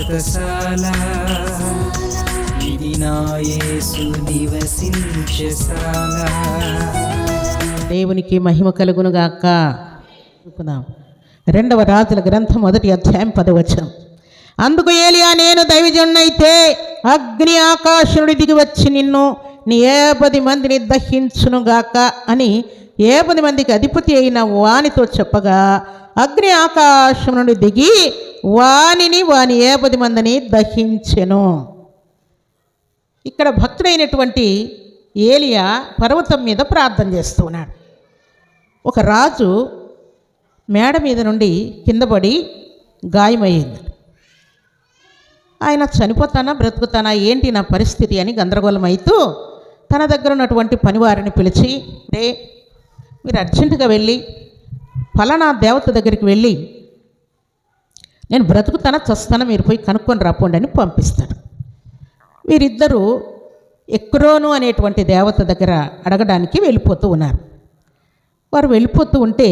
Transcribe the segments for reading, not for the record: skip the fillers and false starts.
వ్రతశాల ఇది నా యేసు నివసించశాల. దేవునికి మహిమ కలుగును గాక. 2వ రాజుల గ్రంథం 1వ అధ్యాయం 10వ వచనం. అందుకు ఏలియా, నేను దైవజనుడైతే అగ్ని ఆకాశం నుండి దిగి వచ్చి నిన్ను నీ 70 మందిని దహించునుగాక అని 70 మందికి అధిపతి అయిన వానితో చెప్పగా, అగ్ని ఆకాశం నుండి దిగి వాని 70 మందిని దహించెను. ఇక్కడ భక్తుడైనటువంటి ఏలియా పర్వతం మీద ప్రార్థన చేస్తున్నాడు. ఒక రాజు మేడ మీద నుండి కింద పడి గాయమయ్యింది. ఆయన చనిపోతానా బ్రతుకుతానా ఏంటి నా పరిస్థితి అని గందరగోళం అవుతూ తన దగ్గర ఉన్నటువంటి పనివారిని పిలిచి, మీరు అర్జెంటుగా వెళ్ళి ఫలానా దేవత దగ్గరికి వెళ్ళి నేను బ్రతుకుతానా చస్తానా మీరు పోయి కనుక్కొని రాపోండి అని పంపిస్తాడు. వీరిద్దరూ ఎక్రోను అనేటువంటి దేవత దగ్గర అడగడానికి వెళ్ళిపోతూ ఉన్నారు. వారు వెళ్ళిపోతూ ఉంటే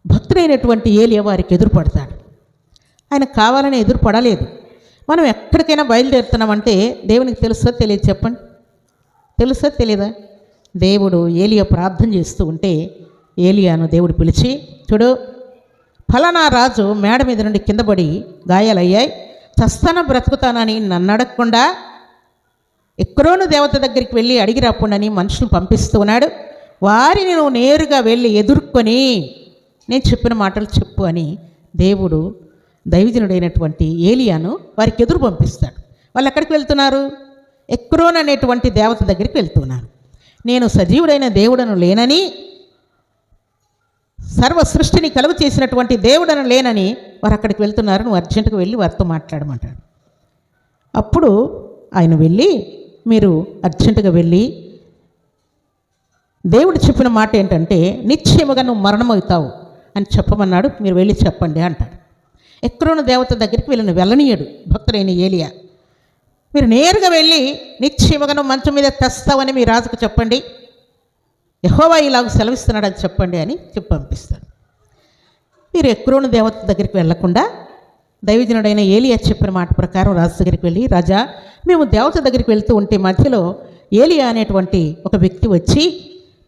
భక్తుడైనటువంటి ఏలియా వారికి ఎదురుపడతాడు. ఆయన కావాలని ఎదురుపడలేదు. మనం ఎక్కడికైనా బయలుదేరుతున్నామంటే దేవునికి తెలుసో తెలియదు చెప్పండి, తెలుసో తెలియదా? దేవుడు ఏలియా ప్రార్థన చేస్తూ ఉంటే ఏలియాను దేవుడు పిలిచి, చూడు ఫలానా రాజు మేడ మీద నుండి కింద పడి గాయాలయ్యాయి, చస్తానా బ్రతుకుతానని నన్ను అడగకుండా ఎక్రోను దేవత దగ్గరికి వెళ్ళి అడిగి రాకుండాని మనుషులు పంపిస్తూ ఉన్నాడు. వారిని నువ్వు నేరుగా వెళ్ళి ఎదుర్కొని నేను చెప్పిన మాటలు చెప్పు అని దేవుడు దైవజనుడైనటువంటి ఏలియాను వారికి ఎదురు పంపిస్తాడు. వాళ్ళు ఎక్కడికి వెళ్తున్నారు? ఎక్రోన్ అనేటువంటి దేవత దగ్గరికి వెళ్తున్నారు. నేను సజీవుడైన దేవుడను లేనని, సర్వ సృష్టిని కలుగు చేసినటువంటి దేవుడను లేనని వారు అక్కడికి వెళ్తున్నారు. నువ్వు అర్జెంటుగా వెళ్ళి వారితో మాట్లాడమంటాడు. అప్పుడు ఆయన వెళ్ళి, మీరు అర్జెంటుగా వెళ్ళి దేవుడు చెప్పిన మాట ఏంటంటే నిశ్చయముగా నువ్వు మరణమవుతావు అని చెప్పమన్నాడు, మీరు వెళ్ళి చెప్పండి అంటాడు. ఎక్రోను దేవత దగ్గరికి వీళ్ళని వెళ్ళనీయడు భక్తుడైన ఏలియా. మీరు నేరుగా వెళ్ళి నిశ్చయముగా నువ్వు మంచం మీద తెస్తావని మీ రాజుకు చెప్పండి, యెహోవా ఇలాగ సెలవిస్తున్నాడు అని చెప్పండి అని చెప్పి పంపిస్తాడు. మీరు ఎక్రోను దేవత దగ్గరికి వెళ్లకుండా దైవజనుడైన ఏలియా చెప్పిన మాట ప్రకారం రాజు దగ్గరికి వెళ్ళి, రాజా మేము దేవత దగ్గరికి వెళ్తూ ఉంటే మధ్యలో ఏలియా అనేటువంటి ఒక వ్యక్తి వచ్చి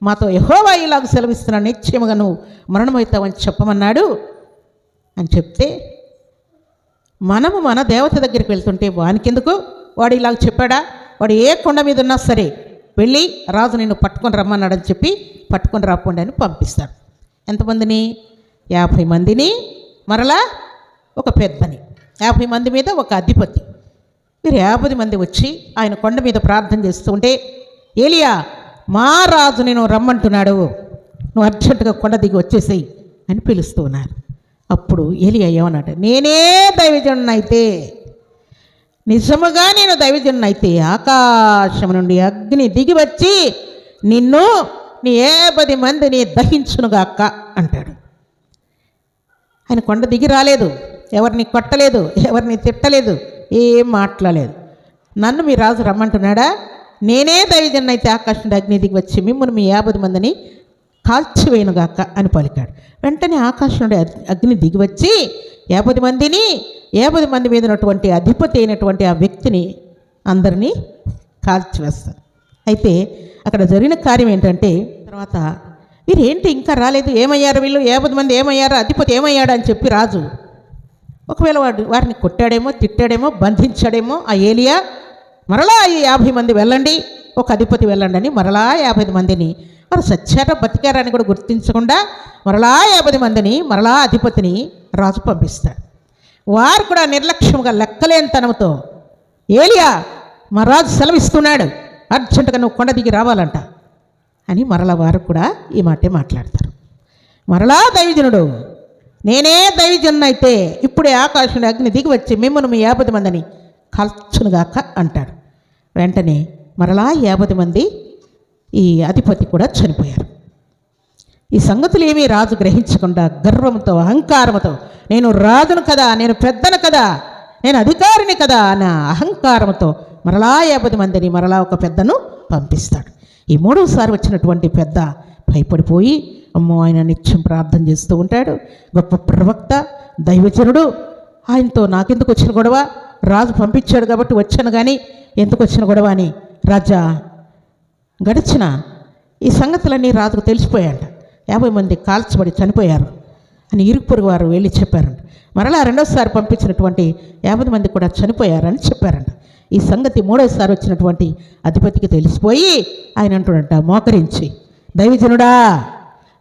మాతో యెహోవా ఇలాగ సెలవిస్తున్నాడు, నిశ్చయముగా నువ్వు మరణమవుతావని చెప్పమన్నాడు అని చెప్తే, మనము మన దేవత దగ్గరికి వెళ్తుంటే వానికెందుకు? వాడు ఇలాగ చెప్పాడా? వాడు ఏ కొండ మీద ఉన్నా సరే వెళ్ళి రాజు నిన్ను పట్టుకొని రమ్మన్నాడని చెప్పి పట్టుకొని రాకుండా అని పంపిస్తాడు. ఎంతమందిని? 50 మందిని, మరలా ఒక పెద్దని. 50 మంది మీద ఒక అధిపతి. మీరు 50 మంది వచ్చి ఆయన కొండ మీద ప్రార్థన చేస్తూ ఉంటే, ఏలియా మా రాజు నేను రమ్మంటున్నాడు, నువ్వు అర్జెంటుగా కొండ దిగి వచ్చేసేయి అని పిలుస్తూ ఉన్నారు. అప్పుడు ఏలియా ఏమన్నాడు? నేనే దైవజనుడైతే, నిజముగా నేను దైవజనుడైతే ఆకాశం నుండి అగ్ని దిగి వచ్చి నిన్ను నీ 70 మందిని దహించునుగాక అంటాడు. ఆయన కొండ దిగి రాలేదు, ఎవరిని కొట్టలేదు, ఎవరిని తిట్టలేదు, ఏం మాట్లాడలేదు. నన్ను మీ రాజు రమ్మంటున్నాడా? నేనే దైవజనుడైతే ఆకాశం నుండి అగ్ని దిగి వచ్చి మిమ్మల్ని మీ 50 మందిని కాల్చివేయునుగాక అని పలికాడు. వెంటనే ఆకాశం నుండి అగ్ని దిగి వచ్చి 50 మందిని, 50 మంది మీద ఉన్నటువంటి అధిపతి అయినటువంటి ఆ వ్యక్తిని అందరినీ కాల్చివేస్తాడు. అయితే అక్కడ జరిగిన కార్యం ఏంటంటే, తర్వాత వీరేంటి ఇంకా రాలేదు, ఏమయ్యారు వీళ్ళు, 50 మంది ఏమయ్యారు, అధిపతి ఏమయ్యాడు అని చెప్పి రాజు ఒకవేళ వారిని కొట్టాడేమో, తిట్టాడేమో, బంధించాడేమో ఆ ఏలియా. మరలా ఈ 50 మంది వెళ్ళండి, ఒక అధిపతి వెళ్ళండి అని మరలా 50 మందిని, వారు సచ్చారా బతికారని కూడా గుర్తించకుండా మరలా 50 మందిని, మరలా అధిపతిని రాజు పంపిస్తాడు. వారు కూడా నిర్లక్ష్యంగా లెక్కలేనితనంతో, ఏలియా మా రాజు సెలవిస్తున్నాడు, అర్జెంటుగా నువ్వు కొండ దిగి రావాలంట అని మరలా వారు కూడా ఈ మాటే మాట్లాడతారు. మరలా దైవజనుడు, నేనే దైవజనుడైతే ఇప్పుడే ఆకాశం అగ్ని దిగి వచ్చి మిమ్మల్ని మీ 50 మందిని కాల్చునుగాక అంటాడు. వెంటనే మరలా 50 మంది ఈ అధిపతి కూడా చనిపోయారు. ఈ సంగతులు ఏమీ రాజు గ్రహించకుండా గర్వంతో, అహంకారంతో, నేను రాజును కదా, నేను పెద్దను కదా, నేను అధికారిని కదా అన్న అహంకారంతో మరలా 50 మందిని, మరలా ఒక పెద్దను పంపిస్తాడు. ఈ 3వసారి వచ్చినటువంటి పెద్ద భయపడిపోయి, అమ్మో ఆయన నిత్యం ప్రార్థన చేస్తూ ఉంటాడు, గొప్ప ప్రవక్త, దైవజనుడు, ఆయనతో నాకెందుకు వచ్చిన గొడవ, రాజు పంపించాడు కాబట్టి వచ్చాను కానీ ఎందుకు వచ్చిన గొడవ అని రాజా గడిచిన ఈ సంగతులన్నీ రాజుకు తెలిసిపోయాడు. 50 మంది కాల్చబడి చనిపోయారు అని ఇరుగు పొరుగు వారు వెళ్ళి చెప్పారంట. మరలా రెండోసారి పంపించినటువంటి 50 మంది కూడా చనిపోయారని చెప్పారంట. ఈ సంగతి మూడోసారి వచ్చినటువంటి అధిపతికి తెలిసిపోయి ఆయన అంటున్నట్ట మోకరించి, దైవజనుడా,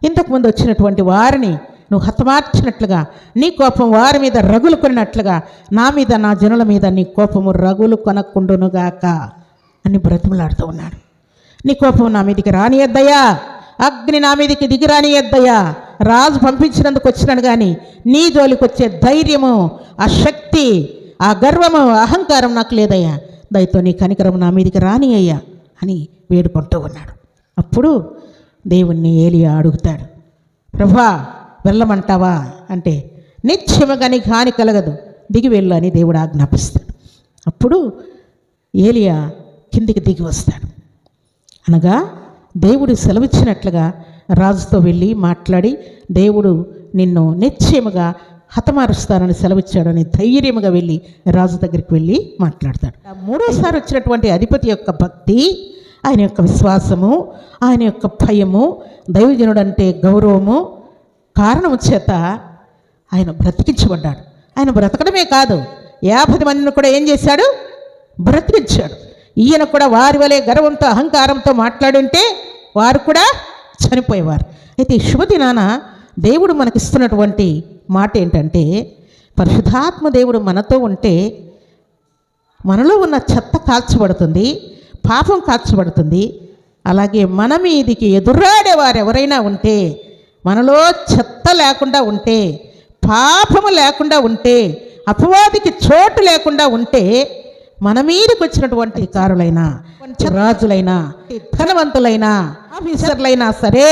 ఇంతకుముందు వచ్చినటువంటి వారిని నువ్వు హతమార్చినట్లుగా నీ కోపం వారి మీద రగులు కొనినట్లుగా నా మీద నా జనుల మీద నీ కోపము రగులు కొనకుండునుగాక అని బ్రతిమలాడుతూ ఉన్నాడు. నీ కోపం నా మీదికి రానియద్దయ్యా, అగ్ని నా మీదికి దిగి రానియద్దయ్యా, రాజు పంపించినందుకు వచ్చినాడు కానీ నీ జోలికి వచ్చే ధైర్యము, ఆ శక్తి, ఆ గర్వము, అహంకారం నాకు లేదయ్యా, దయతో నీ కనికరం నా మీదికి రాని అయ్యా అని వేడుకుంటూ ఉన్నాడు. అప్పుడు దేవుణ్ణి ఏలియా అడుగుతాడు, ప్రభా వెళ్ళమంటావా అంటే, నిత్యముగా నీకు హాని కలగదు, దిగి వెళ్ళు అని దేవుడు ఆజ్ఞాపిస్తాడు. అప్పుడు ఏలియా కిందికి దిగి వస్తాడు. అనగా దేవుడు సెలవిచ్చినట్లుగా రాజుతో వెళ్ళి మాట్లాడి, దేవుడు నిన్ను నిశ్చయముగా హతమారుస్తానని సెలవిచ్చాడని ధైర్యముగా వెళ్ళి రాజు దగ్గరికి వెళ్ళి మాట్లాడతాడు. మూడోసారి వచ్చినటువంటి అధిపతి యొక్క భక్తి, ఆయన యొక్క విశ్వాసము, ఆయన యొక్క భయము, దైవజనుడు అంటే గౌరవము కారణము చేత ఆయన బ్రతికించబడ్డాడు. ఆయన బ్రతకడమే కాదు, 50 మందిని కూడా ఏం చేశాడు? బ్రతికించాడు. ఈయన కూడా వారి వలె గర్వంతో అహంకారంతో మాట్లాడుంటే వారు కూడా చనిపోయేవారు. అయితే ఈ శుభదినాన దేవుడు మనకిస్తున్నటువంటి మాట ఏంటంటే, పరిశుద్ధాత్మ దేవుడు మనతో ఉంటే మనలో ఉన్న చెత్త కాల్చబడుతుంది, పాపం కాల్చబడుతుంది. అలాగే మన మీదికి ఎదురాడేవారు ఎవరైనా ఉంటే, మనలో చెత్త లేకుండా ఉంటే, పాపము లేకుండా ఉంటే, అపవాదికి చోటు లేకుండా ఉంటే, మన మీదకి వచ్చినటువంటి అధికారులైనా, రాజులైనా, ధనవంతులైనా, ఆఫీసర్లైనా సరే,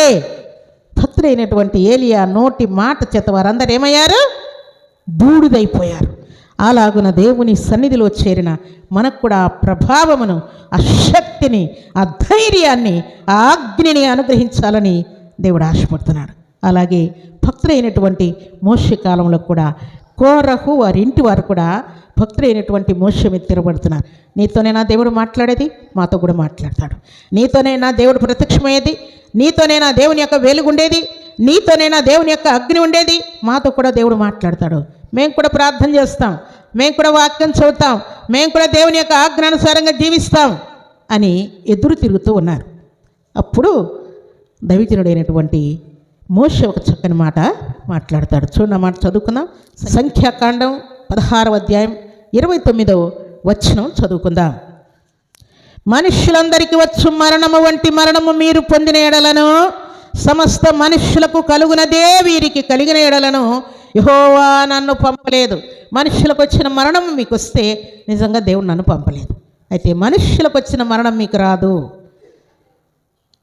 భక్తుడైనటువంటి ఏలియా నోటి మాట చేత వారందరూ ఏమయ్యారు? బూడిదైపోయారు. అలాగున దేవుని సన్నిధిలో చేరిన మనకు కూడా ఆ ప్రభావమును, ఆ శక్తిని, ఆ ధైర్యాన్ని, ఆ అగ్నిని అనుగ్రహించాలని దేవుడు ఆశపడుతున్నాడు. అలాగే భక్తుడైనటువంటి మోషే కాలంలో కూడా కోరహు వారి ఇంటి వారు కూడా భక్తుడైనటువంటి మోషే మీద తిరగబడుతున్నారు. నీతోనే నా దేవుడు మాట్లాడేది, మాతో కూడా మాట్లాడతాడు. నీతోనే నా దేవుడు ప్రత్యక్షమయ్యేది, నీతోనే నా దేవుని యొక్క వెలుగుండేది, నీతోనే నా దేవుని యొక్క అగ్ని ఉండేది, మాతో కూడా దేవుడు మాట్లాడతాడు. మేము కూడా ప్రార్థన చేస్తాం, మేము కూడా వాక్యం చదువుతాం, మేము కూడా దేవుని యొక్క ఆజ్ఞానుసారంగా జీవిస్తాం అని ఎదురు తిరుగుతూ ఉన్నారు. అప్పుడు దైవజనుడైనటువంటి మోషే ఒక చక్కని మాట మాట్లాడతాడు. చూడండి, ఆ మాట చదువుకుందాం. సంఖ్యాకాండం 16వ అధ్యాయం 29వ వచనం చదువుకుందాం. మనుష్యులందరికీ వచ్చు మరణము వంటి మరణము మీరు పొందిన ఎడలను, సమస్త మనుష్యులకు కలుగునదే వీరికి కలిగిన ఎడలను యెహోవా నన్ను పంపలేదు. మనుష్యులకు వచ్చిన మరణం మీకు వస్తే నిజంగా దేవుడు నన్ను పంపలేదు. అయితే మనుష్యులకు వచ్చిన మరణం మీకు రాదు.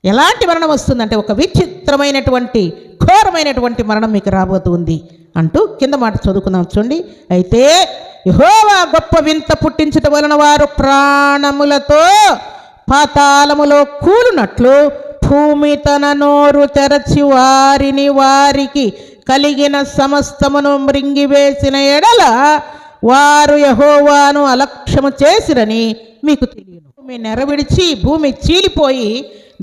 ఎలాంటి మరణం వస్తుందంటే, ఒక విచిత్రమైనటువంటి ఘోరమైనటువంటి మరణం మీకు రాబోతుంది అంటూ కింద మాట చదువుకుందాం. చూడండి, అయితే యెహోవా గొప్ప వింత పుట్టించటం వలన వారు ప్రాణములతో పాతాళములో కూలునట్లు భూమి తన నోరు తెరచి వారికి కలిగిన సమస్తమును మృంగివేసిన ఎడల వారు యెహోవాను అలక్ష్యము చేసిరని మీకు తెలియను. భూమి నెరవిడిచి భూమి చీలిపోయి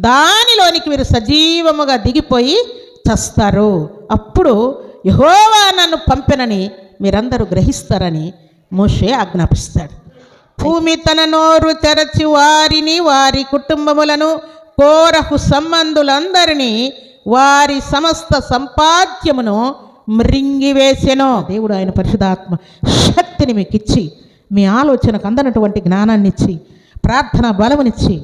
దానిలోనికి మీరు సజీవముగా దిగిపోయి చస్తారు. అప్పుడు యెహోవా నన్ను పంపెనని మీరందరూ గ్రహిస్తారని మోషే ఆజ్ఞాపిస్తాడు. భూమి తన నోరు తెరచి వారి కుటుంబములను, కోరహు సంబంధులందరినీ, వారి సమస్త సంపాద్యమును మృంగివేసెను. దేవుడు ఆయన పరిశుద్ధాత్మ శక్తిని మీకు ఇచ్చి, మీ ఆలోచనకు అందనటువంటి జ్ఞానాన్ని ఇచ్చి, ప్రార్థన బలమునిచ్చి,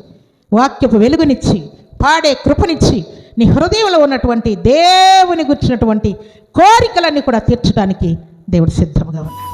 వాక్యపు వెలుగునిచ్చి, పాడే కృపనిచ్చి, నీ హృదయంలో ఉన్నటువంటి దేవుని గుర్చినటువంటి కోరికలన్నీ కూడా తీర్చడానికి దేవుడు సిద్ధంగా ఉన్నాడు.